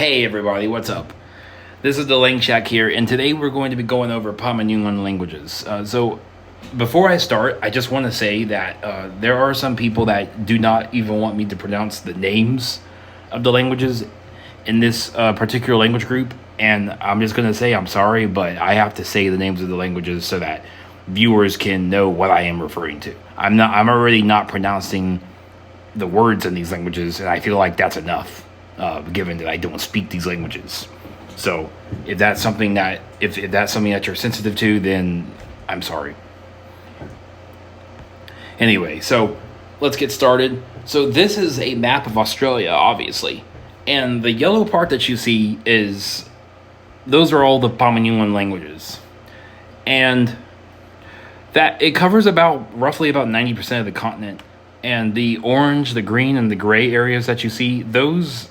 Hey everybody, what's up? This is the Lang Shack here, and today we're going to be going over Pama-Nyungan languages. So, before I start, I just want to say that there are some people that do not even want me to pronounce the names of the languages in this particular language group, and I'm just going to say I'm sorry, but I have to say the names of the languages so that viewers can know what I am referring to. I'm already not pronouncing the words in these languages, and I feel like that's enough. Given that I don't speak these languages. So if that's something that if that's something that you're sensitive to, then I'm sorry. Anyway, so let's get started. So this is a map of Australia, obviously. And the yellow part that you see those are all the Pama-Nyungan languages. And that it covers roughly about 90% of the continent. And the orange, the green, and the gray areas that you see, those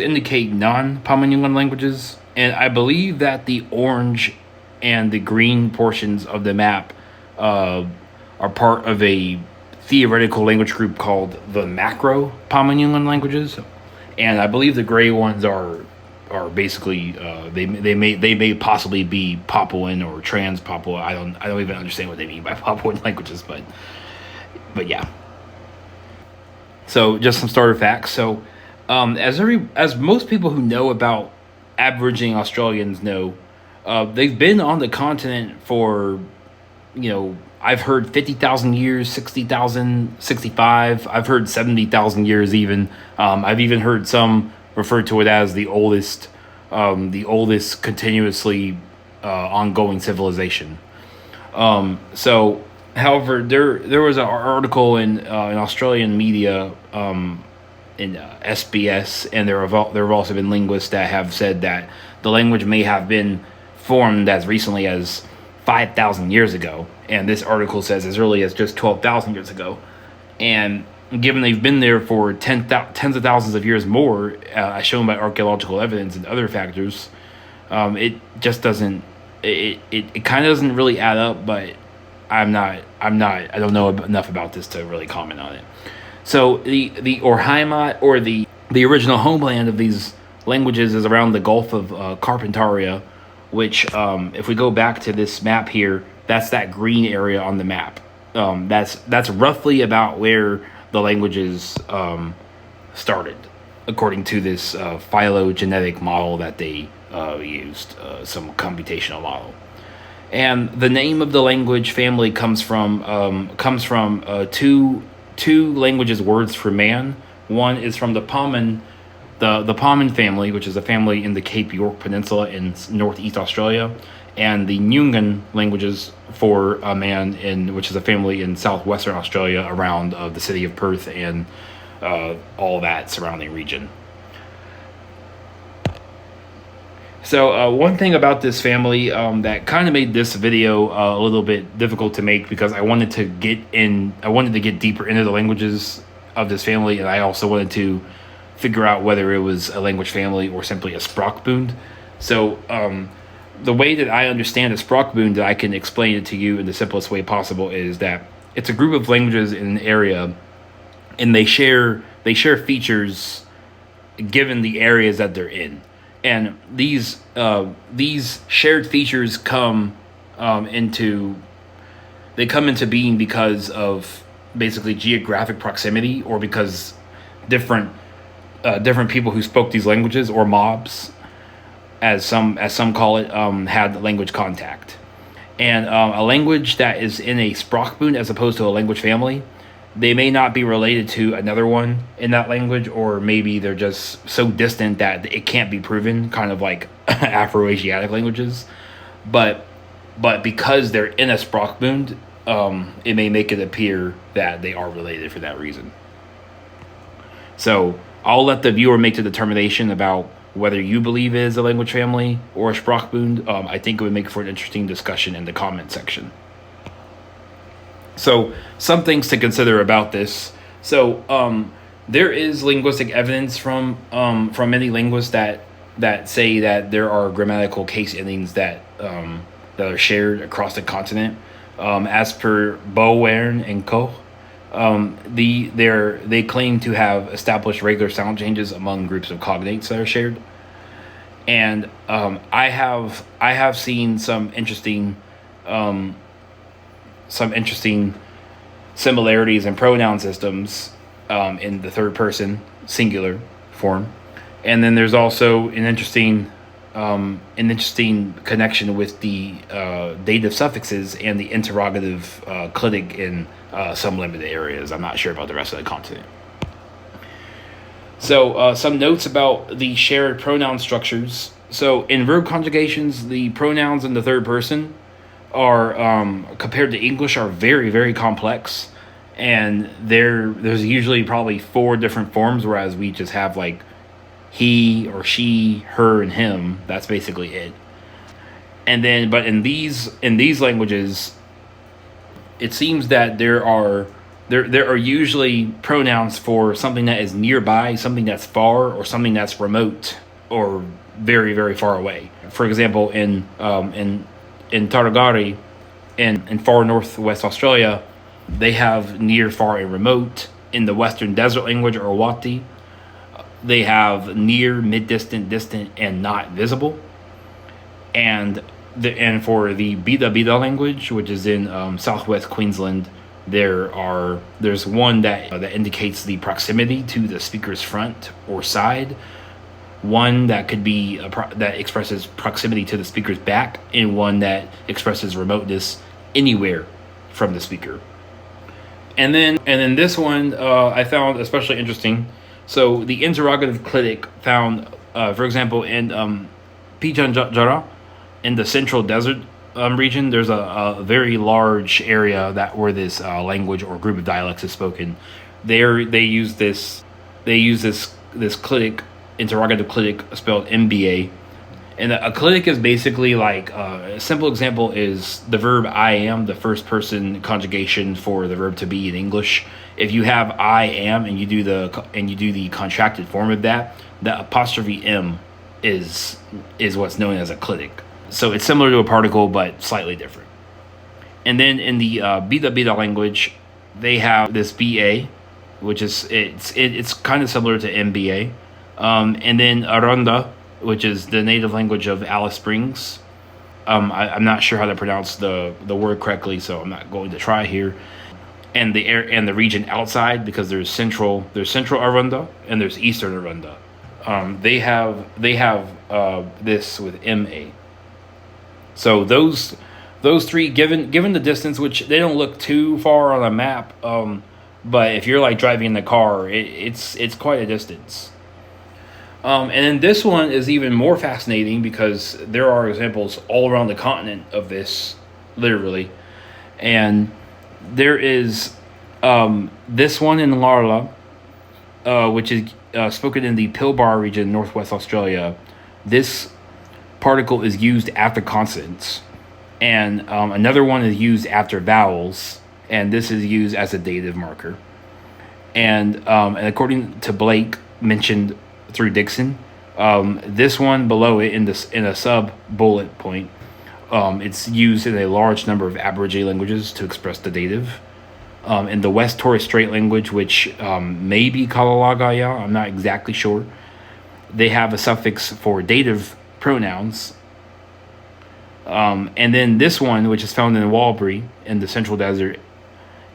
indicate non-Pama-Nyungan languages, and I believe that the orange and the green portions of the map are part of a theoretical language group called the macro Pama-Nyungan languages, and I believe the gray ones are basically they may possibly be Papuan or trans-Papua. I don't even understand what they mean by Papuan languages, but yeah. So just some starter facts. So as most people who know about Aboriginal Australians know, they've been on the continent for, I've heard 50,000 years, 60,000, 65. I've heard 70,000 years even. I've even heard some refer to it as the oldest continuously ongoing civilization. However, there was an article in Australian media. In SBS, and there have also been linguists that have said that the language may have been formed as recently as 5,000 years ago, and this article says as early as just 12,000 years ago. And given they've been there for tens of thousands of years more, as shown by archaeological evidence and other factors, it just doesn't. It kind of doesn't really add up. But I don't know enough about this to really comment on it. So the Orheimat, or the original homeland of these languages, is around the Gulf of Carpentaria, which if we go back to this map here, that's that green area on the map. That's roughly about where the languages started, according to this phylogenetic model that they used, some computational model. And the name of the language family comes from two languages words for man. One is from the Paman family, which is a family in the Cape York Peninsula in northeast Australia, and the Nyungan languages for a man which is a family in southwestern Australia around the city of Perth and all that surrounding region. So one thing about this family that kind of made this video a little bit difficult to make, because I wanted to get deeper into the languages of this family, and I also wanted to figure out whether it was a language family or simply a sprachbund. So the way that I understand a sprachbund, that I can explain it to you in the simplest way possible, is that it's a group of languages in an area, and they share features given the areas that they're in. And these shared features come into being because of basically geographic proximity, or because different people who spoke these languages, or mobs, as some call it, had language contact. And a language that is in a sprachbund as opposed to a language family, they may not be related to another one in that language, or maybe they're just so distant that it can't be proven, kind of like Afro-Asiatic languages. But because they're in a sprachbund, it may make it appear that they are related for that reason. So I'll let the viewer make the determination about whether you believe it is a language family or a sprachbund. I think it would make for an interesting discussion in the comment section. So some things to consider about this. So there is linguistic evidence from many linguists that say that there are grammatical case endings that are shared across the continent. As per Bowern and Koch, they claim to have established regular sound changes among groups of cognates that are shared And I have seen some interesting similarities in pronoun systems in the third person singular form, and then there's also an interesting connection with the dative suffixes and the interrogative clitic in some limited areas. I'm not sure about the rest of the continent. So some notes about the shared pronoun structures. So in verb conjugations, the pronouns in the third person are compared to English are very, very complex, and there's usually probably 4 different forms, whereas we just have like he or she, her, and him. That's basically it. And then, but in these languages, it seems that there are usually pronouns for something that is nearby, something that's far, or something that's remote or very, very far away. For example, in Tarragari, in far northwest Australia, they have near, far, and remote. In the Western Desert language, or Wati, they have near, mid distant, distant, and not visible. And for the Bida Bida language, which is in southwest Queensland, there's one that indicates the proximity to the speaker's front or side, one that could be that expresses proximity to the speaker's back, and one that expresses remoteness anywhere from the speaker. And then this one I found especially interesting. So the interrogative clitic found, for example, in Pijanjara, in the central desert region, there's a very large area where this language or group of dialects is spoken. They use this clitic, interrogative clitic, spelled MBA. And a clitic is basically like a simple example is the verb I am, the first person conjugation for the verb to be in English. If you have I am and you do the contracted form of that, the apostrophe M is what's known as a clitic. So it's similar to a particle but slightly different. And then in the Bida Bida language, they have this BA, which is it's kind of similar to MBA. And then Aranda, which is the native language of Alice Springs. I'm not sure how to pronounce the word correctly, so I'm not going to try here. And the region outside, because there's central Aranda and there's eastern Aranda. They have this with MA. So those 3, given the distance, which they don't look too far on a map, but if you're like driving in the car, it's quite a distance. And then this one is even more fascinating because there are examples all around the continent of this, literally. And there is this one in Ngarla, which is spoken in the Pilbara region, northwest Australia. This particle is used after consonants. And another one is used after vowels. And this is used as a dative marker. And according to Blake, mentioned through Dixon, this one below it in a sub bullet point, it's used in a large number of Aboriginal languages to express the dative. In the West Torres Strait language, which may be Kalalagaya, I'm not exactly sure, they have a suffix for dative pronouns. And then this one, which is found in Walbury in the Central Desert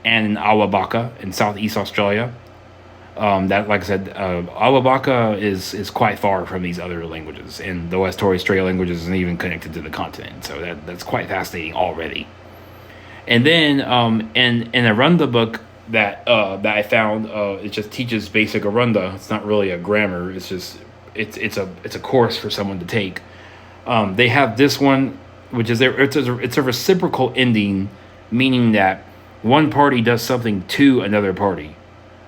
and in Awabaka in Southeast Australia, that, like I said, Awabaka is quite far from these other languages, and the West Torres Strait languages isn't even connected to the continent, so that's quite fascinating already. And then in a Arunda book that I found, it just teaches basic Arunda. It's not really a grammar. It's just it's a course for someone to take. They have this one, which is it's a reciprocal ending, meaning that one party does something to another party.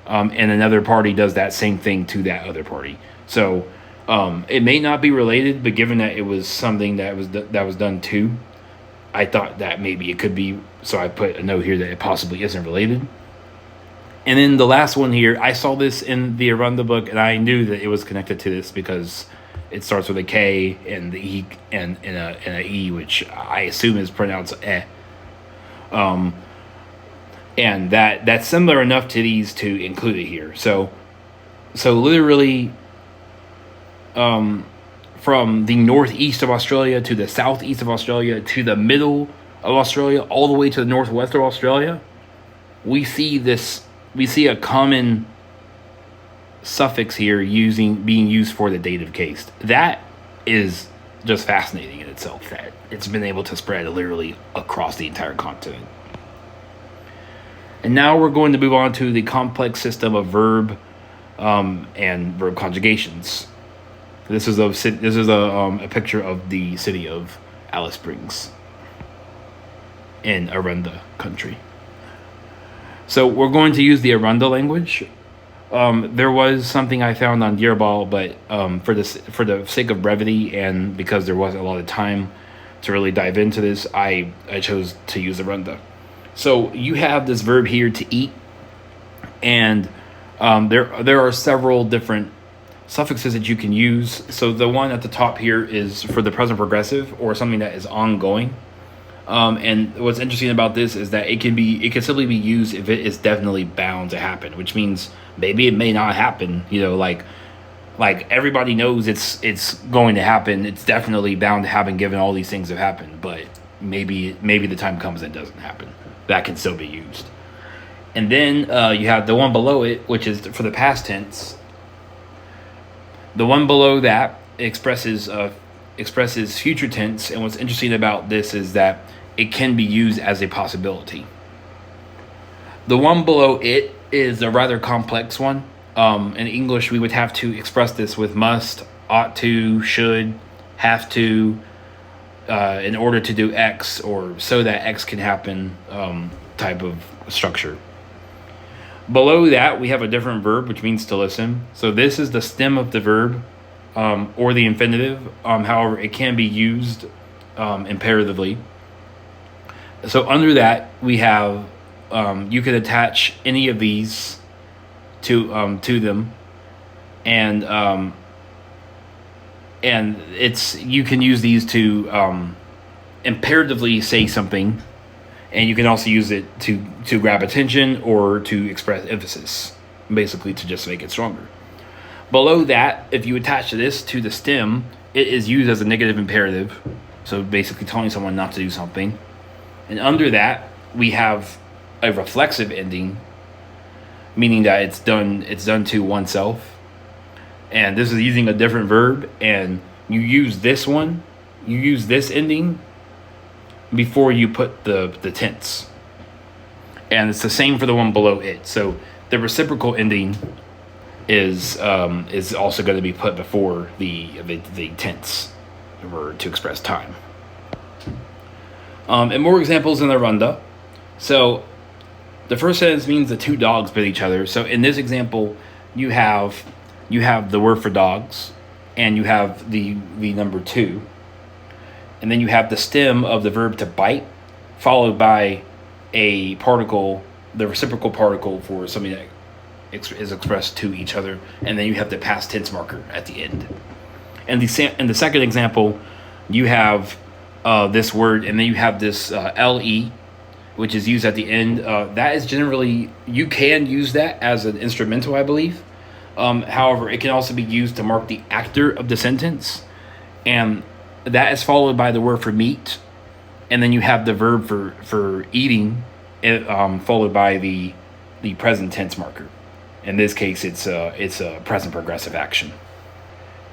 And another party does that same thing to that other party. So it may not be related, but given that it was something that was done to, I thought that maybe it could be. So I put a note here that it possibly isn't related. And then the last one here, I saw this in the Arunda book, and I knew that it was connected to this because it starts with a K and the E and a E, which I assume is pronounced eh. And that's similar enough to these to include it here. So literally, from the northeast of Australia to the southeast of Australia to the middle of Australia, all the way to the northwest of Australia, we see a common suffix here being used for the dative case. That is just fascinating in itself, that it's been able to spread literally across the entire continent. And now we're going to move on to the complex system of verb and verb conjugations. This is a picture of the city of Alice Springs in Arunda country. So we're going to use the Arunda language. There was something I found on Dearball, but for the sake of brevity and because there wasn't a lot of time to really dive into this, I chose to use Arunda. So you have this verb here, to eat, and there are several different suffixes that you can use. So the one at the top here is for the present progressive, or something that is ongoing. And what's interesting about this is that it can simply be used if it is definitely bound to happen, which means maybe it may not happen. Like everybody knows it's going to happen. It's definitely bound to happen given all these things have happened. But maybe the time comes and it doesn't happen. That can still be used. And then you have the one below it, which is for the past tense. The one below that expresses future tense, and what's interesting about this is that it can be used as a possibility. The one below it is a rather complex one. In English, we would have to express this with must, ought to, should, have to, in order to do X, or so that X can happen, type of structure. Below that, we have a different verb, which means to listen. So this is the stem of the verb, or the infinitive. However, it can be used imperatively. So under that, we have you can attach any of these to them, and you can use these to imperatively say something. And you can also use it to grab attention or to express emphasis, basically to just make it stronger. Below that, if you attach this to the stem, it is used as a negative imperative, so basically telling someone not to do something. And under that, we have a reflexive ending, meaning that it's done to oneself. And this is using a different verb, and you use this ending before you put the tense. And it's the same for the one below it. So the reciprocal ending is also going to be put before the tense or to express time. And more examples in the Arunda. So the first sentence means the two dogs bit each other. So in this example, you have the word for dogs, and you have the number 2. And then you have the stem of the verb to bite, followed by a particle, the reciprocal particle for something that is expressed to each other. And then you have the past tense marker at the end. And in the second example, you have this word, and then you have this LE, which is used at the end. That is generally, you can use that as an instrumental, I believe. However, it can also be used to mark the actor of the sentence. And that is followed by the word for meat, and then you have the verb for eating, followed by the present tense marker. In this case, it's a present progressive action.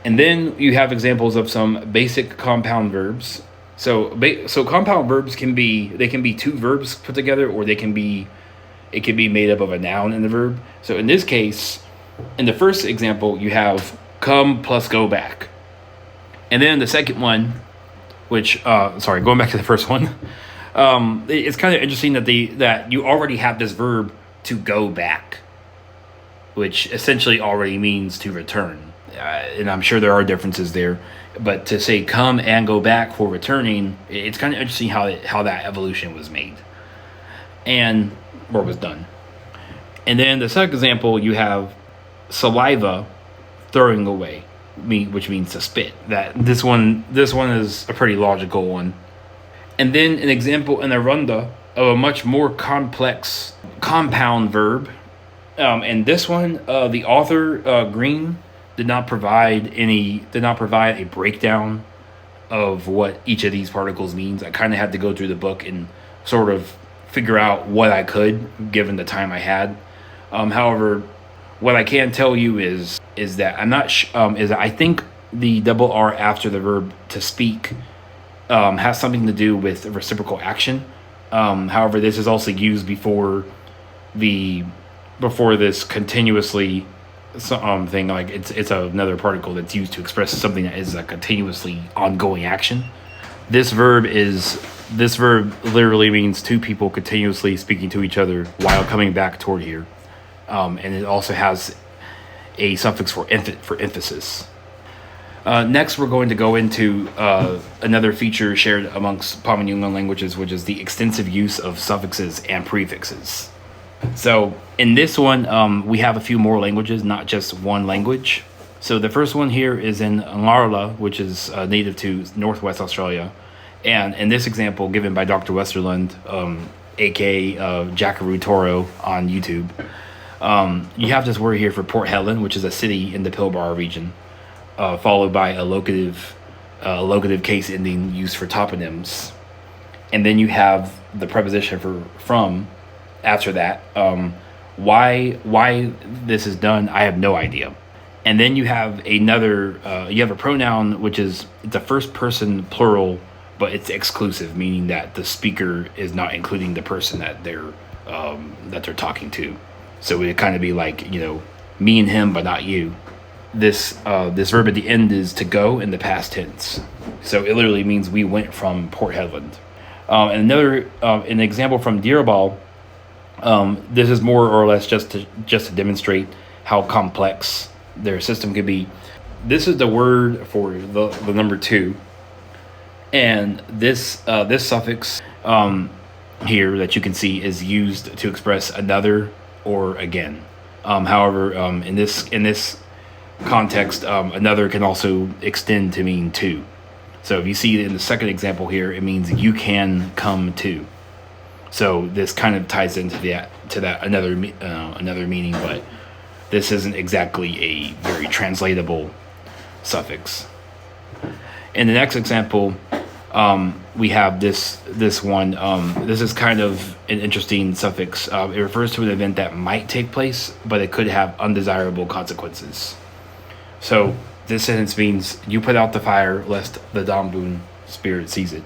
And then you have examples of some basic compound verbs. So compound verbs can be two verbs put together, or it can be made up of a noun and the verb. So in this case, in the first example, you have come plus go back. And then the second one, going back to the first one, it's kind of interesting that you already have this verb to go back, which essentially already means to return. And I'm sure there are differences there, but to say come and go back for returning, it's kind of interesting how that evolution was made or was done. And then the second example, you have saliva throwing away, which means to spit. That this one is a pretty logical one. And then an example in Arunda of a much more complex compound verb. And this one, the author Green did not provide a breakdown of what each of these particles means. I kind of had to go through the book and sort of figure out what I could, given the time I had. However, what I can tell you is that I'm not is that I think the double R after the verb to speak has something to do with reciprocal action. However, this is also used before this continuously thing. Like it's another particle that's used to express something that is a continuously ongoing action. This verb literally means two people continuously speaking to each other while coming back toward here. And it also has a suffix for emphasis. Next, we're going to go into another feature shared amongst Pama-Nyungan languages, which is the extensive use of suffixes and prefixes. So in this one, we have a few more languages, not just one language. So the first one here is in Ngarla, which is native to Northwest Australia. And in this example, given by Dr. Westerlund, aka Jackaroo Toro on YouTube, you have this word here for Port Helen, which is a city in the Pilbara region, followed by a locative case ending used for toponyms. And then you have the preposition for from after that. Why this is done, I have no idea. And then you have you have a pronoun, which is it's a first person plural, but it's exclusive, meaning that the speaker is not including the person that they're talking to. So it would kind of be like, me and him, but not you. This verb at the end is to go in the past tense. So it literally means we went from Port Hedland. And an example from Diribaul, this is more or less just to demonstrate how complex their system could be. This is the word for the number 2. And this suffix here that you can see is used to express another or again. However, in this context, another can also extend to mean two. So if you see in the second example here, it means you can come to. So this kind of ties into that another meaning, but this isn't exactly a very translatable suffix. In the next example, we have this one. This is kind of an interesting suffix. It refers to an event that might take place, but it could have undesirable consequences. So this sentence means you put out the fire lest the Dambun spirit seize it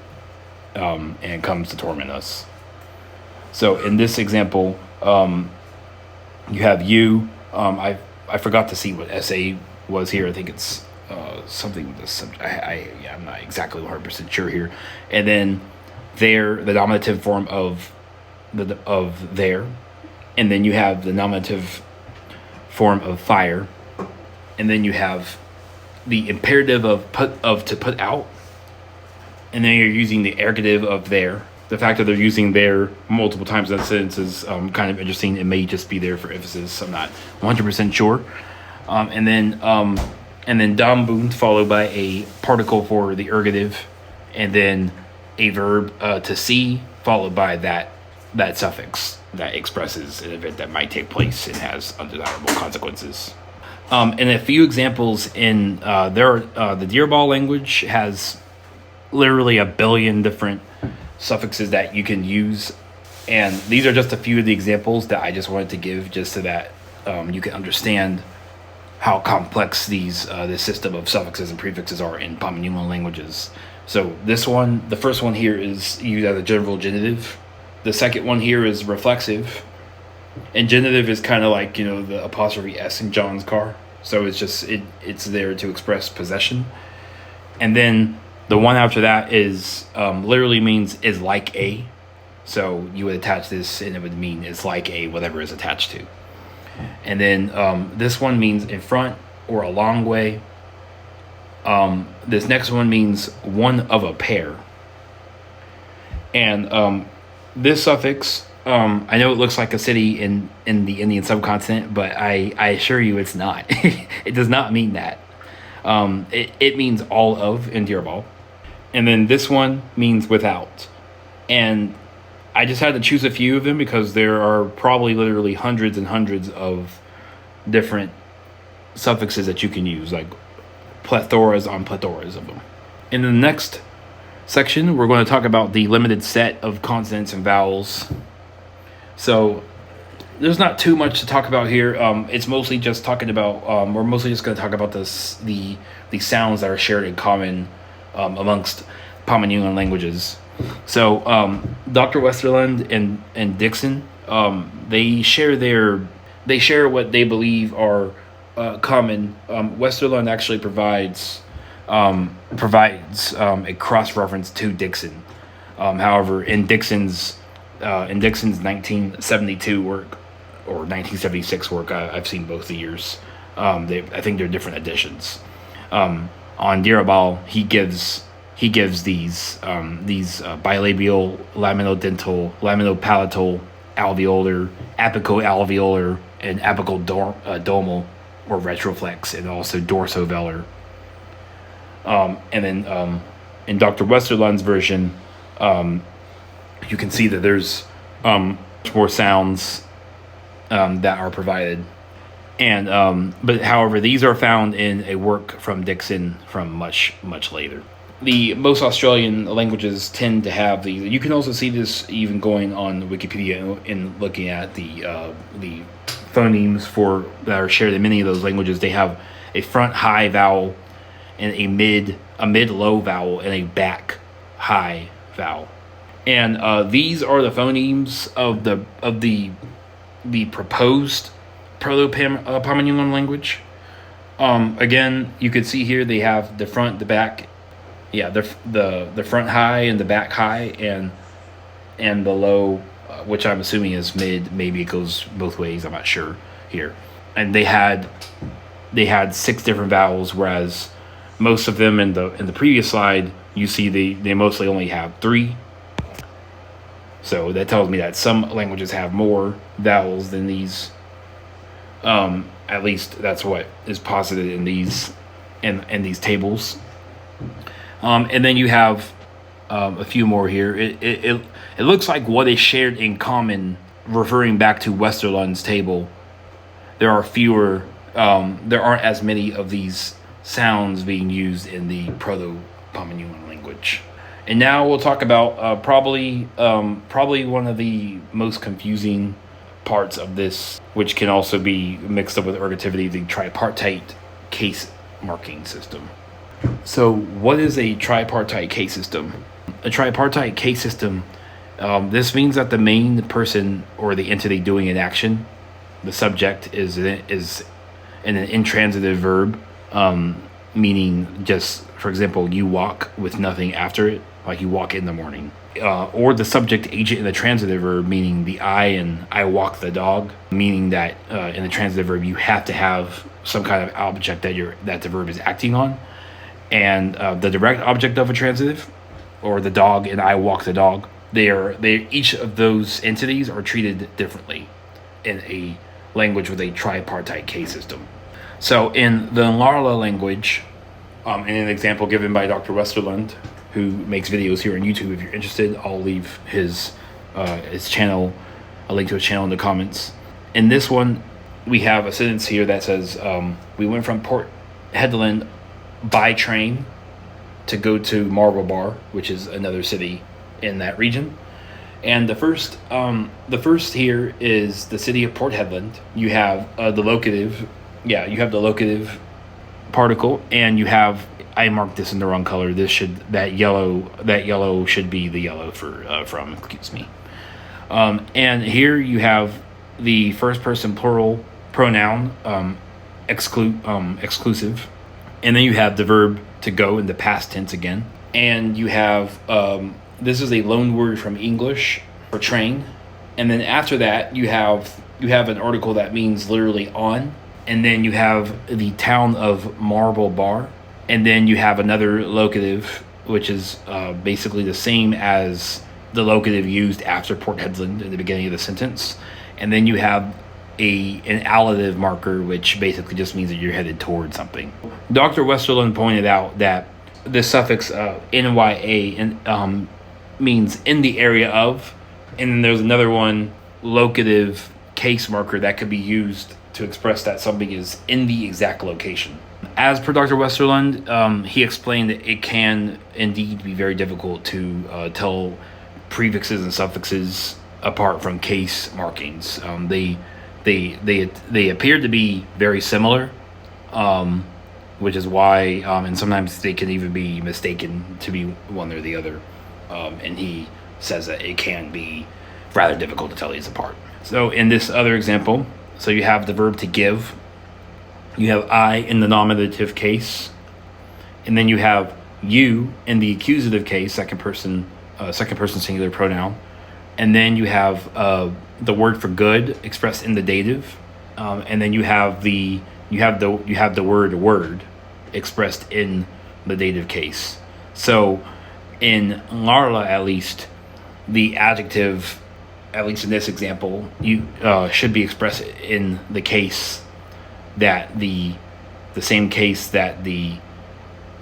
and comes to torment us. So in this example, you have you. I forgot to see what SA was here. I think it's something with the subject. I'm not exactly 100% sure here. And then there, the nominative form of there, and then you have the nominative form of fire, and then you have the imperative of to put out, and then you're using the ergative of there. The fact that they're using there multiple times in that sentence is kind of interesting. It may just be there for emphasis. I'm not 100% sure. And then dambund followed by a particle for the ergative, and then a verb to see followed by that suffix that expresses an event that might take place and has undesirable consequences. And a few examples in the Diribaul language has literally a billion different suffixes that you can use, and these are just a few of the examples that I just wanted to give just so that you can understand how complex this system of suffixes and prefixes are in Pama-Nyungan languages. So the first one here is used as a general genitive. The second one here is reflexive. And genitive is kind of like, the apostrophe S in John's car. So it's just, it's there to express possession. And then the one after that is, literally means is like a. So you would attach this and it would mean it's like a whatever is attached to. And then this one means in front or a long way. This next one means one of a pair. And this suffix, I know it looks like a city in the Indian subcontinent, but I assure you it's not. It does not mean that. It means all of in Diribaul. And then this one means without. And I just had to choose a few of them because there are probably literally hundreds and hundreds of different suffixes that you can use, like plethoras on plethoras of them. In the next section, we're going to talk about the limited set of consonants and vowels. So there's not too much to talk about here. It's mostly just talking about, we're mostly just going to talk about the sounds that are shared in common amongst Pama-Nyungan languages. So Dr. Westerlund and Dixon, they share what they believe are common. Westerlund actually provides a cross-reference to Dixon. However, in Dixon's 1972 work or 1976 work, I've seen both the years. I think they're different editions. On Dirabal, he gives these bilabial, laminodental, laminopalatal, alveolar, apico-alveolar, and apical-domal or retroflex, and also dorsovelar. And then in Dr. Westerlund's version, you can see that there's more sounds that are provided. And but however, these are found in a work from Dixon from much later. The most Australian languages tend to have these. You can also see this even going on Wikipedia and looking at the phonemes that are shared in many of those languages. They have a front high vowel and a mid low vowel and a back high vowel. And these are the phonemes of the proposed Proto-Pama-Nyungan language. Again, you could see here they have the front, the back, the front high and the back high, and the low, which I'm assuming is mid. Maybe it goes both ways. I'm not sure here. And they had 6 different vowels, whereas most of them in the previous slide, you see they mostly only have 3. So that tells me that some languages have more vowels than these. At least that's what is posited in these tables. And then you have a few more here. It looks like what is shared in common, referring back to Westerlund's table. There are fewer. There aren't as many of these sounds being used in the Proto-Pama-Nyungan language. And now we'll talk about probably one of the most confusing parts of this, which can also be mixed up with ergativity, the tripartite case marking system. So what is a tripartite case system? A tripartite case system, this means that the main person or the entity doing an action, the subject is in an intransitive verb, meaning just, for example, you walk with nothing after it, like you walk in the morning. Or the subject agent in the transitive verb, meaning the I and I walk the dog, meaning that in the transitive verb you have to have some kind of object that the verb is acting on. And the direct object of a transitive, or the dog and I walk the dog, they each of those entities are treated differently in a language with a tripartite case system. So in the Ngarla language, in an example given by Dr. Westerlund, who makes videos here on YouTube, if you're interested, I'll leave his channel, a link to his channel in the comments. In this one, we have a sentence here that says, we went from Port Hedland by train to go to Marble Bar, which is another city in that region. And the first here is the city of Port Hedland. You have the locative, you have the locative particle, and you have, I marked this in the wrong color. That yellow should be the yellow from, excuse me. And here you have the first person plural pronoun, exclusive. And then you have the verb to go in the past tense again. And you have, this is a loan word from English for train. And then after that, you have an article that means literally on. And then you have the town of Marble Bar. And then you have another locative, which is basically the same as the locative used after Port Hedland in the beginning of the sentence. And then you have an allative marker, which basically just means that you're headed towards something. Dr. Westerlund pointed out that the suffix NYA means in the area of, and then there's another one, locative case marker, that could be used to express that something is in the exact location. As per Dr. Westerlund, he explained that it can indeed be very difficult to tell prefixes and suffixes apart from case markings. They appear to be very similar, which is why, and sometimes they can even be mistaken to be one or the other. And he says that it can be rather difficult to tell these apart. So in this other example, so you have the verb to give, you have I in the nominative case, and then you have you in the accusative case, second person singular pronoun, and then you have the word for good expressed in the dative, and then you have the word expressed in the dative case. So in Ngarla, at least, the adjective, at least in this example, you should be expressed in the case that the same case that the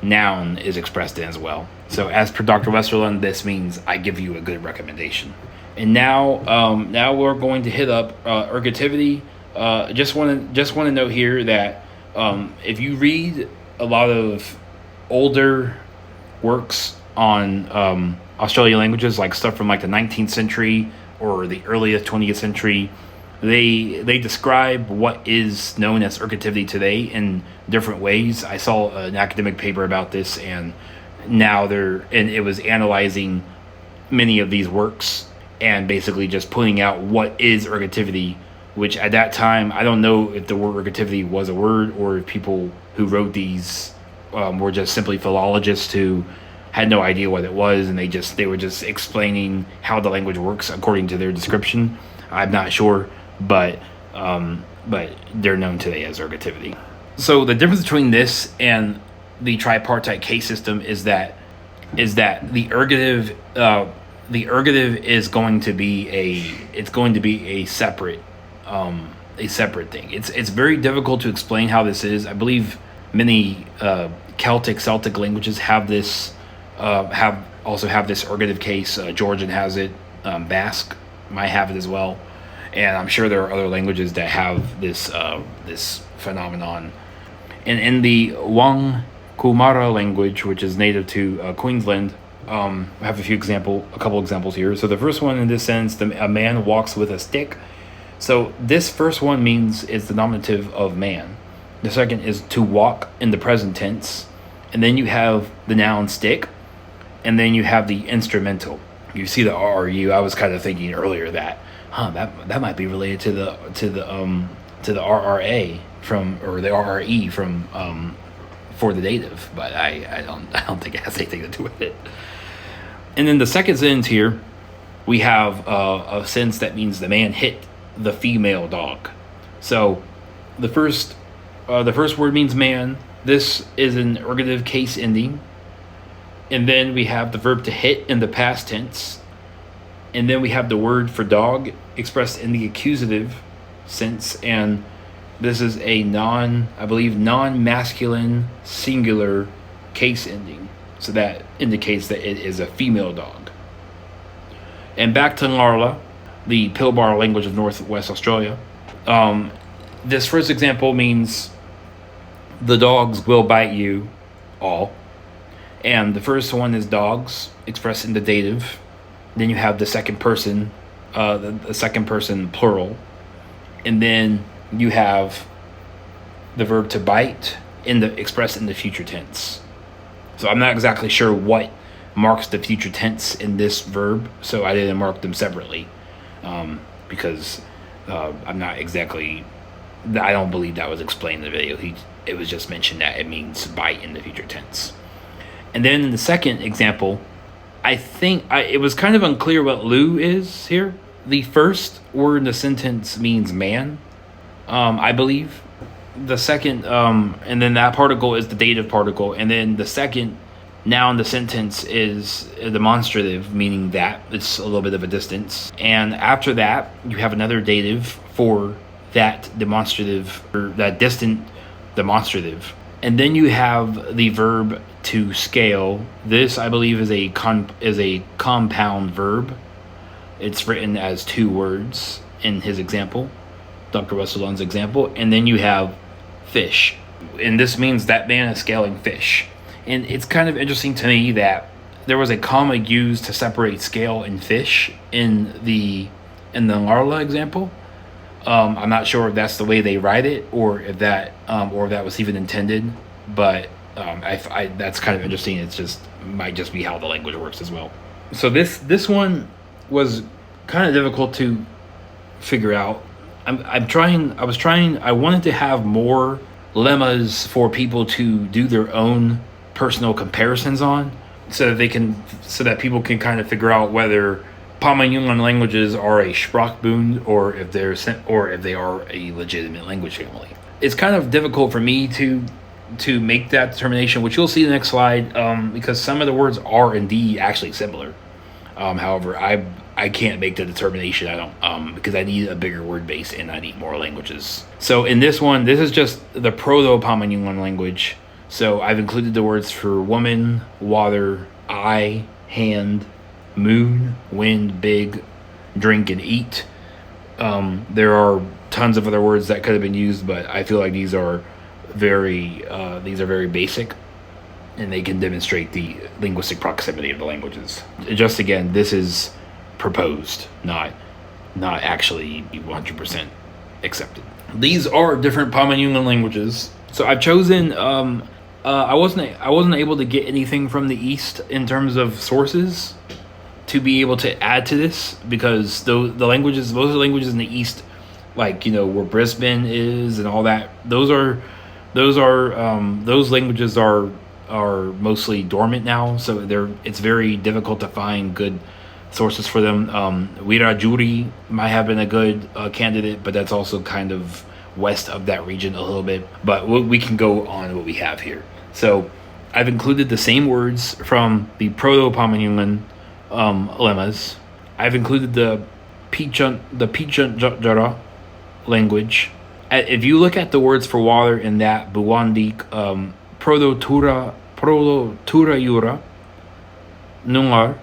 noun is expressed in as well. So as per Dr. Westerlund, this means I give you a good recommendation. And now we're going to hit up ergativity. Just want to note here that if you read a lot of older works on Australian languages, like stuff from like the 19th century or the earliest 20th century, they describe what is known as ergativity today in different ways. I saw an academic paper about this, and it was analyzing many of these works and basically just pointing out what is ergativity, which at that time, I don't know if the word ergativity was a word or if people who wrote these were just simply philologists who had no idea what it was, and they were just explaining how the language works according to their description. I'm not sure, but they're known today as ergativity. So the difference between this and the tripartite case system is that the ergative is going to be a separate thing. It's very difficult to explain how this is. I believe many Celtic languages have this ergative case. Georgian has it. Basque might have it as well, and I'm sure there are other languages that have this phenomenon. And in the Wang Kumara language, which is native to Queensland, I have a couple examples here. So the first one in this sense, a man walks with a stick. So this first one means it's the nominative of man. The second is to walk in the present tense, and then you have the noun stick, and then you have the instrumental. You see the RRU. I was kind of thinking earlier that that might be related to the RRA or the RRE from for the dative, but I don't think it has anything to do with it. And then the second sentence here, we have a sentence that means the man hit the female dog. So the first word means man. This is an ergative case ending. And then we have the verb to hit in the past tense. And then we have the word for dog expressed in the accusative sense. And this is a non-masculine singular case ending. So that indicates that it is a female dog. And back to Ngarla, the Pilbara language of Northwest Australia. This first example means the dogs will bite you all. And the first one is dogs, expressed in the dative. Then you have the second person, the second person plural. And then you have the verb to bite expressed in the future tense. So I'm not exactly sure what marks the future tense in this verb, so I didn't mark them separately, because I'm not exactly. I don't believe that was explained in the video. It was just mentioned that it means bite in the future tense. And then in the second example, I think it was kind of unclear what Lu is here. The first word in the sentence means man, I believe. The second, and then that particle is the dative particle, and then the second noun in the sentence is a demonstrative, meaning that it's a little bit of a distance. And after that, you have another dative for that demonstrative, or that distant demonstrative. And then you have the verb to scale. This, I believe, is a compound verb. It's written as two words in his example. Dr. Westerlund's example, and then you have fish. And this means that man is scaling fish. And it's kind of interesting to me that there was a comma used to separate scale and fish in the Ngarla example. I'm not sure if that's the way they write it, or if that was even intended. But that's kind of interesting. It's just might just be how the language works as well. So this one was kind of difficult to figure out. I wanted to have more lemmas for people to do their own personal comparisons on, so that people can kind of figure out whether Pama-Nyungan languages are a sprachbund or if they are a legitimate language family. It's kind of difficult for me to make that determination, which you'll see in the next slide, because some of the words are indeed actually similar. However, I can't make the determination. I don't, because I need a bigger word base and I need more languages. So in this one, this is just the proto-Pama-Nyungan language. So I've included the words for woman, water, eye, hand, moon, wind, big, drink, and eat. There are tons of other words that could have been used, but I feel like these are very basic, and they can demonstrate the linguistic proximity of the languages. Just again, this is proposed, not actually 100% accepted. These are different Pama-Nyungan languages. So I've chosen. I wasn't able to get anything from the East in terms of sources to be able to add to this, because most of the languages in the East, like, where Brisbane is and all that, those languages are mostly dormant now, so it's very difficult to find good sources for them. Wirajuri might have been a good candidate, but that's also kind of west of that region a little bit. But we can go on what we have here. So I've included the same words from the Proto-Pama-Nyungan lemmas. I've included the Pichant language. If you look at the words for water in that Buwandik, Proto-Tura Yura, Nungar,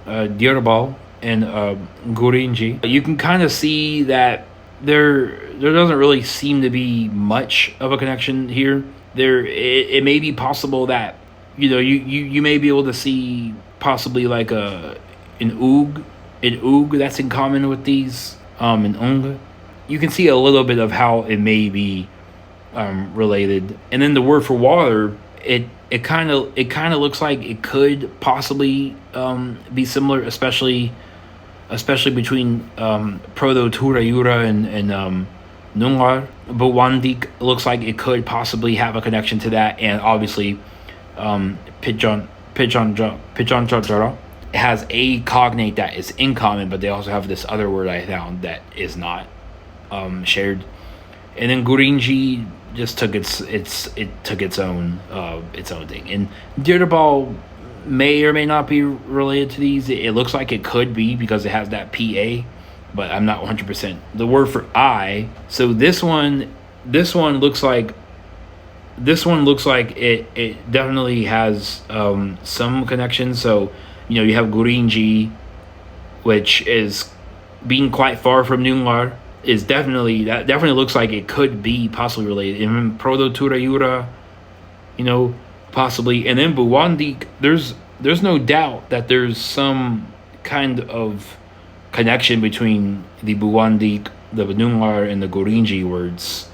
Dirbal, and Gurinji, you can kind of see that there doesn't really seem to be much of a connection here. It may be possible that you may be able to see possibly like an oog that's in common with these, an ung. You can see a little bit of how it may be related. And then the word for water, it kind of looks like it could possibly be similar, especially between Proto-Tura-Yura and Nungar. But Wandik looks like it could possibly have a connection to that, and obviously Pichon has a cognate that is in common, but they also have this other word I found that is not shared. And then Gurinji just took its own thing. And Dirdabal may or may not be related to these. It looks like it could be because it has that PA, but I'm not 100%. The word for I, so this one looks like it definitely has some connection. So you have Gurinji, which is being quite far from Nungar, definitely looks like it could be possibly related. And then Proto-Tura-Yura, possibly. And then Buwandik, there's no doubt that there's some kind of connection between the Buwandik, the Nungar, and the Gurinji words,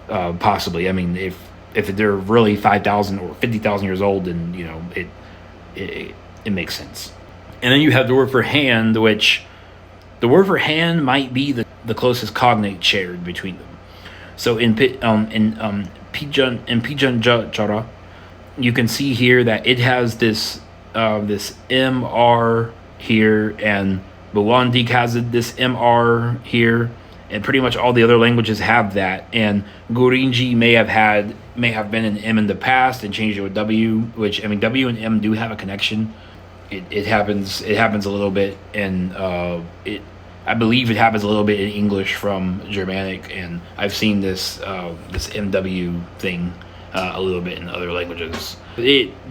possibly. I mean, if they're really 5,000 or 50,000 years old, then it makes sense. And then you have the word for hand, which the word for hand might be the closest cognate shared between them. So in Pijan Chara, you can see here that it has this MR here, and Buwandik has this MR here, and pretty much all the other languages have that. And Gurinji may have been an M in the past and changed it with W, which, I mean, W and M do have a connection. It happens a little bit, and I believe it happens a little bit in English from Germanic, and I've seen this MW thing a little bit in other languages.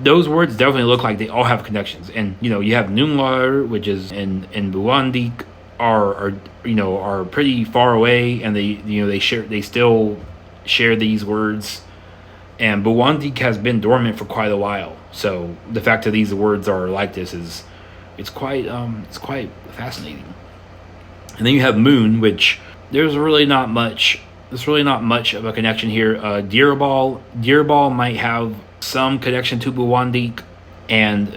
Those words definitely look like they all have connections, and you have Nungar, which is in Buwandik, are are pretty far away, and they still share these words. And Buwandik has been dormant for quite a while. So the fact that these words are like this is it's quite fascinating. And then you have moon, which there's really not much of a connection here. Deerbal might have some connection to Buwandik, and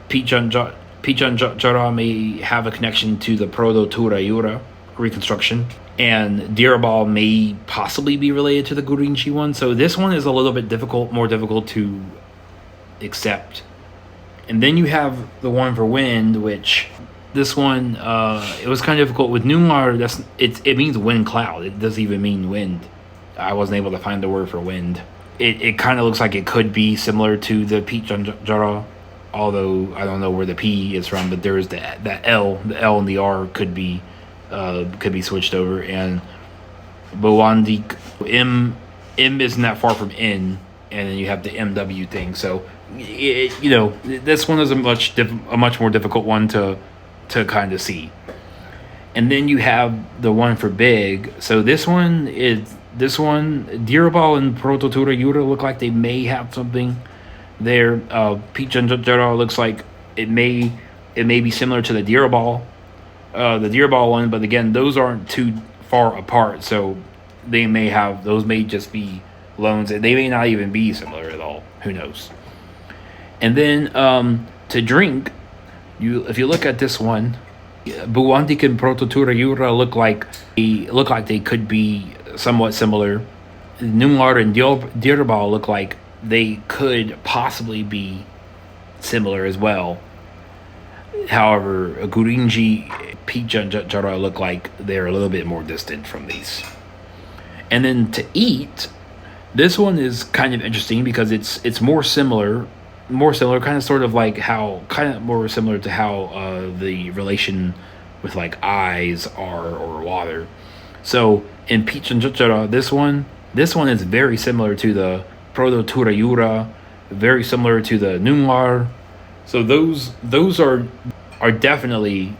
Pichanjara may have a connection to the Proto-Turayura reconstruction, and Deerbal may possibly be related to the Gurinji one. So this one is a little bit more difficult to accept. And then you have the one for wind, which this one it was kind of difficult with Nungar. It means wind cloud. It doesn't even mean wind. I wasn't able to find the word for wind. It kind of looks like it could be similar to the Pichanjara, although I don't know where the P is from. But there's the L and the R could be switched over. And Buwandik, M isn't that far from N, and then you have the MW thing. So this one is a much more difficult one to kind of see. And then you have the one for big. So this one Deerbal and Proto-Turayura look like they may have something there. Pichanjara looks like it may be similar to the Deerbal one, but again, those aren't too far apart, so those may just be loans. They may not even be similar at all. Who knows? And then to drink, if you look at this one, Buwandik and Proto-Turayura look like they could be somewhat similar. Nungar and Deerbal look like they could possibly be similar as well. However, Gurinji, Pichanjara look like they're a little bit more distant from these. And then to eat, this one is kind of interesting because it's more similar, kind of sort of like how, kind of more similar to how the relation with like eyes are or water. So in Pichanjara, this one is very similar to the Proto-Turayura, very similar to the Nungar. So those are definitely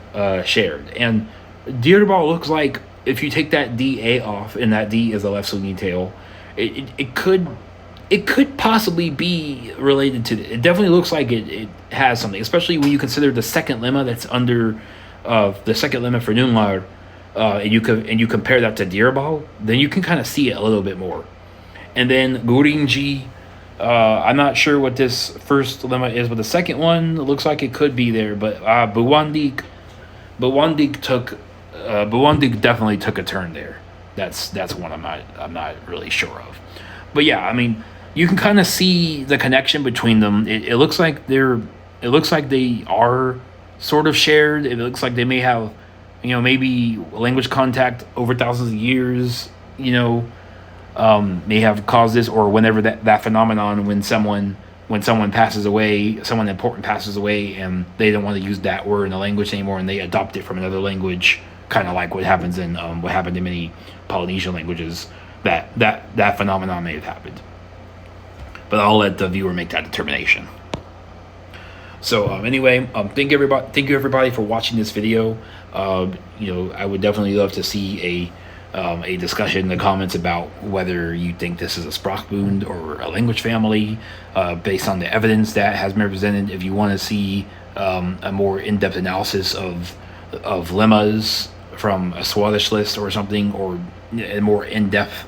shared. And Deerbal looks like if you take that DA off, and that D is a left swinging tail, it could possibly be related to it. It definitely looks like it has something, especially when you consider the second lemma that's under the second lemma for Nungar, and you compare that to Deerbal, then you can kind of see it a little bit more. And then Gurinji, I'm not sure what this first lemma is, but the second one looks like it could be there. But Buwandik definitely took a turn there. That's one I'm not really sure of. But yeah, I mean, you can kind of see the connection between them. It looks like they are sort of shared. It looks like they may have, maybe language contact over thousands of years, may have caused this, or whenever that phenomenon when someone passes away, someone important passes away, and they don't want to use that word in the language anymore, and they adopt it from another language, kind of like what happened in many Polynesian languages. That phenomenon may have happened, but I'll let the viewer make that determination. So anyway, thank you everybody for watching this video. I would definitely love to see a discussion in the comments about whether you think this is a sprachbund or a language family, based on the evidence that has been presented. If you want to see a more in-depth analysis of lemmas from a Swadesh list or something, or a more in-depth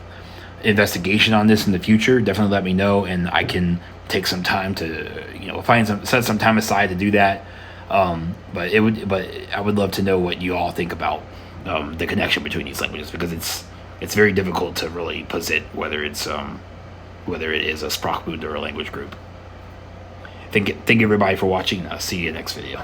investigation on this in the future, definitely let me know, and I can take some time to set some time aside to do that. But I would love to know what you all think about the connection between these languages, because it's very difficult to really posit whether it is a sprachbund or a language group. Thank you everybody for watching. I'll see you in the next video.